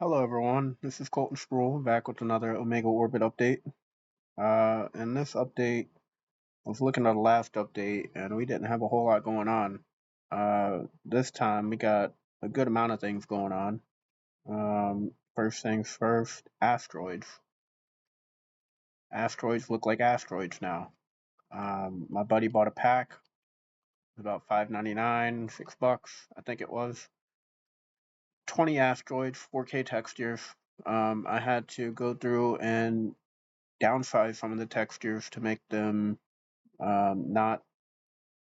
Hello everyone, this is Colton Sproul back with another Omega Orbit update. In this update, I was looking at the last update and we didn't have a whole lot going on. This time we got a good amount of things going on. First things first, asteroids. Asteroids look like asteroids now. My buddy bought a pack, about $5.99, $6, I think it was. 20 asteroids, 4K textures. I had to go through and downsize some of the textures to make them not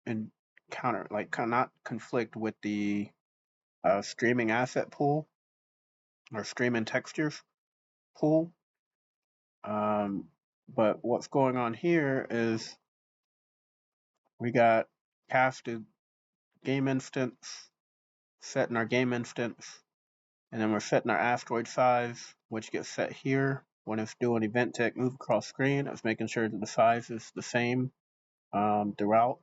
encounter not conflict with the streaming asset pool or streaming textures pool. Um, but what's going on here is we got casted game instance, setting our game instance, and then we're setting our asteroid size, which gets set here when it's doing event tech move across screen. It's making sure that the size is the same throughout.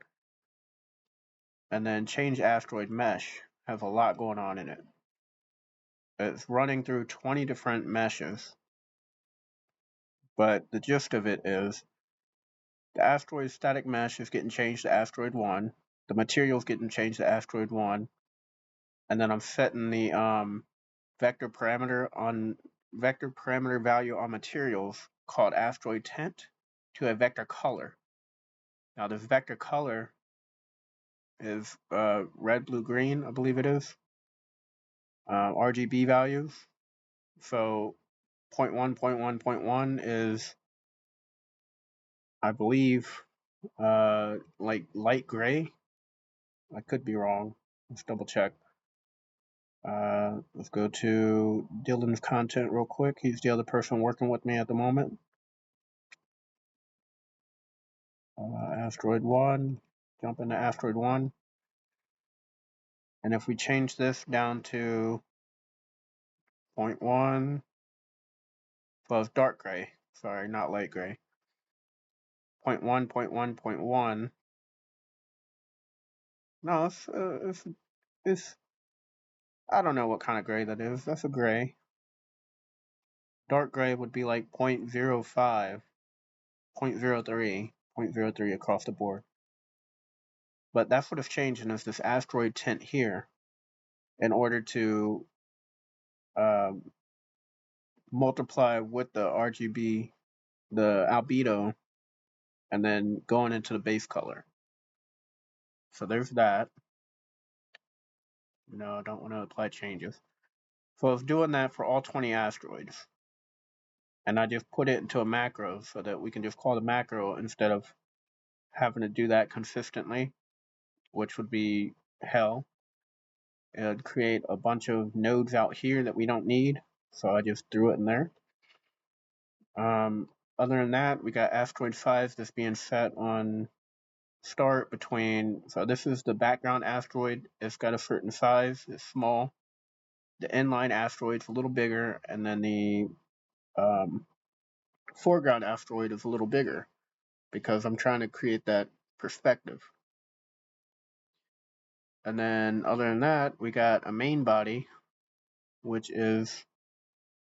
And then change asteroid mesh has a lot going on in it. It's running through 20 different meshes, but the gist of it is the asteroid static mesh is getting changed to asteroid 1, the material is getting changed to asteroid 1, and then I'm setting the vector parameter value on materials called asteroid tint to a vector color. Now this vector color is red, blue, green, I believe it is. RGB values. So 0.1.1.1 is, I believe, like light gray. I could be wrong. Let's double check. Let's go to Dylan's content real quick. He's the other person working with me at the moment. Asteroid 1. Jump into Asteroid 1. And if we change this down to 0.1, well, it's dark gray. Sorry, not light gray. 0.1, 0.1, 0.1. No, it's I don't know what kind of gray that is. That's a gray. Dark gray would be like 0.05, 0.03, 0.03 across the board. But that's what is changing is this asteroid tint here in order to um, multiply with the RGB, the albedo, and then going into the base color. So there's that. No, I don't want to apply changes. So I was doing that for all 20 asteroids. And I just put it into a macro so that we can just call the macro instead of having to do that consistently, which would be hell. It would create a bunch of nodes out here that we don't need, so I just threw it in there. Other than that, we got asteroid size that's being set on start between, so this is the background asteroid, it's got a certain size, it's small. The inline asteroid's a little bigger, and then the foreground asteroid is a little bigger because I'm trying to create that perspective. And then other than that, we got a main body, which is,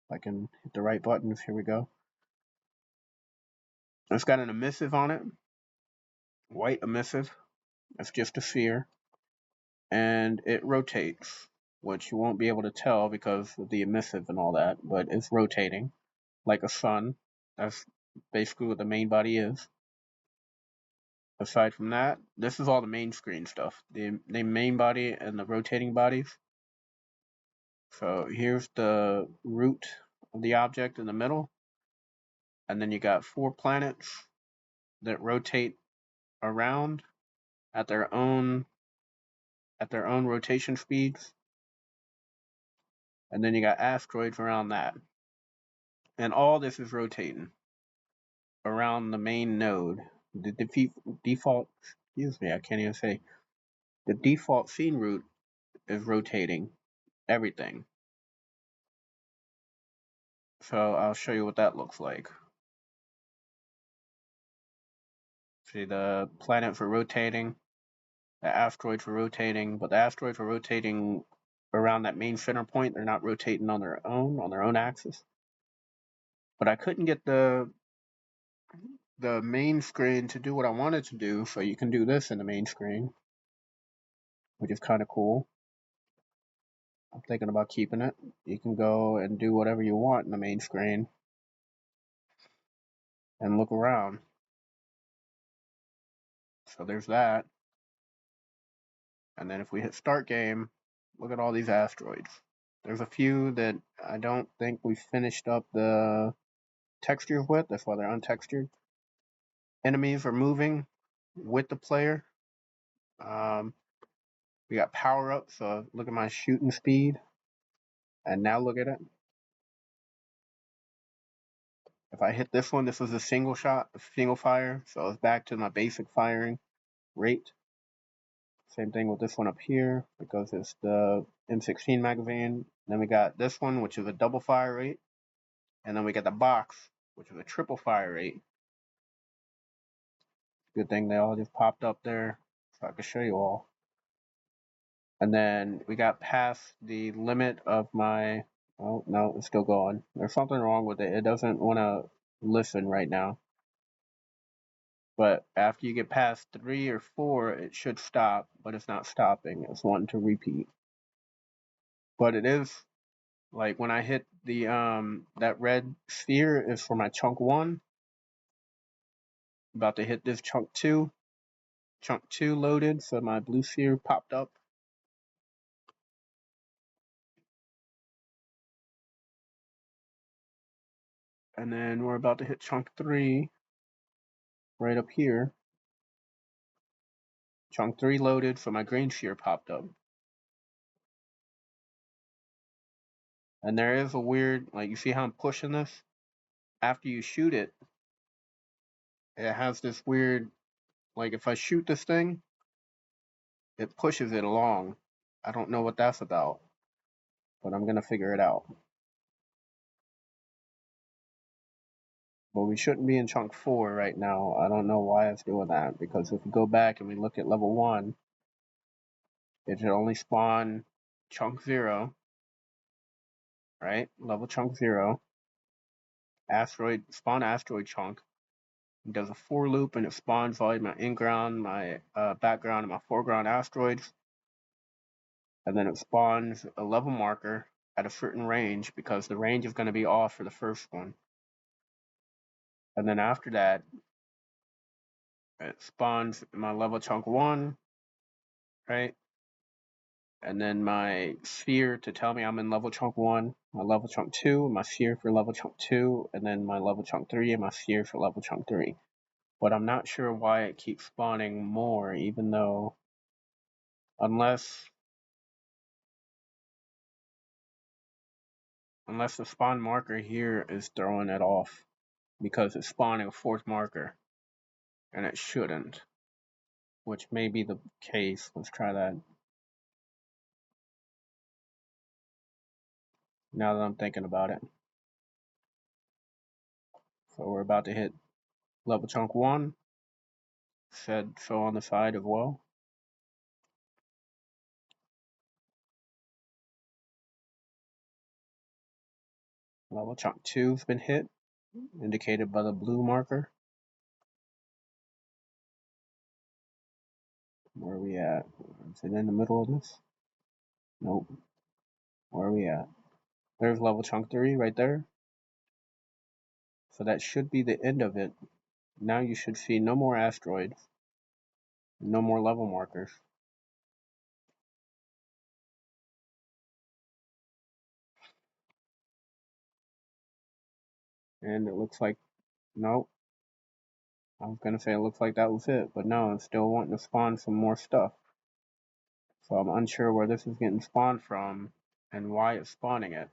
if I can hit the right buttons, here we go. It's got an emissive on it, white emissive. It's just a sphere, and it rotates, which you won't be able to tell because of the emissive and all that, but it's rotating like a sun. That's basically what the main body is. Aside from that, this is all the main screen stuff. The main body and the rotating bodies. So here's the root of the object in the middle, and then you got 4 planets that rotate around at their own rotation speeds, and then you got asteroids around that, and all this is rotating around the main node. The default, excuse me, I can't even say, the default scene root is rotating everything. So I'll show you what that looks like. See, the planets are rotating, the asteroids are rotating, but the asteroids are rotating around that main center point. They're not rotating on their own axis. But I couldn't get the main screen to do what I wanted to do, so you can do this in the main screen, which is kind of cool. I'm thinking about keeping it. You can go and do whatever you want in the main screen and look around. So there's that. And then if we hit start game, look at all these asteroids. There's a few that I don't think we finished up the textures with. That's why they're untextured. Enemies are moving with the player. We got power up, so look at my shooting speed. And now look at it. If I hit this one, this was a single shot, a single fire, so it's back to my basic firing rate. Same thing with this one up here, because it's the M16 magazine. Then we got this one, which is a double fire rate. And then we got the box, which is a triple fire rate. Good thing they all just popped up there, so I can show you all. And then we got past the limit of my, oh no, it's still going. There's something wrong with it. It doesn't want to listen right now. But after you get past 3 or 4, it should stop, but it's not stopping. It's wanting to repeat. But it is, like when I hit the, that red sphere is for my chunk 1. About to hit this chunk 2. Chunk 2 loaded, so my blue sphere popped up. And then we're about to hit chunk 3 right up here. Chunk 3 loaded, so my green sphere popped up. And there is a weird, like you see how I'm pushing this? After you shoot it, it has this weird, like if I shoot this thing, it pushes it along. I don't know what that's about, but I'm gonna figure it out. But we shouldn't be in chunk 4 right now. I don't know why it's doing that, because if we go back and we look at level 1, it should only spawn chunk 0, right? Level chunk 0. Spawn asteroid chunk. It does a for loop and it spawns all my in-ground, my background, and my foreground asteroids. And then it spawns a level marker at a certain range, because the range is going to be off for the first one. And then after that, it spawns my level chunk 1, right? And then my sphere to tell me I'm in level chunk 1, my level chunk 2, my sphere for level chunk 2, and then my level chunk 3 and my sphere for level chunk 3. But I'm not sure why it keeps spawning more, even though, unless the spawn marker here is throwing it off, because it's spawning a 4th marker, and it shouldn't, which may be the case. Let's try that. Now that I'm thinking about it. So we're about to hit level chunk 1. Said so on the side as well. Level chunk 2's been hit, indicated by the blue marker. Where are we at? Is it in the middle of this? Nope. Where are we at? There's level chunk 3 right there. So that should be the end of it. Now you should see no more asteroids, no more level markers. And it looks like, nope. I was gonna say it looks like that was it, but no, it's still wanting to spawn some more stuff. So I'm unsure where this is getting spawned from and why it's spawning it.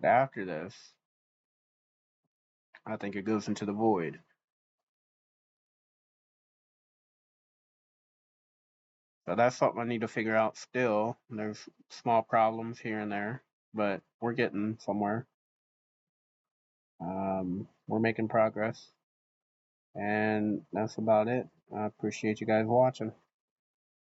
But after this, I think it goes into the void. So that's something I need to figure out still. There's small problems here and there, but we're getting somewhere. We're making progress. And that's about it. I appreciate you guys watching.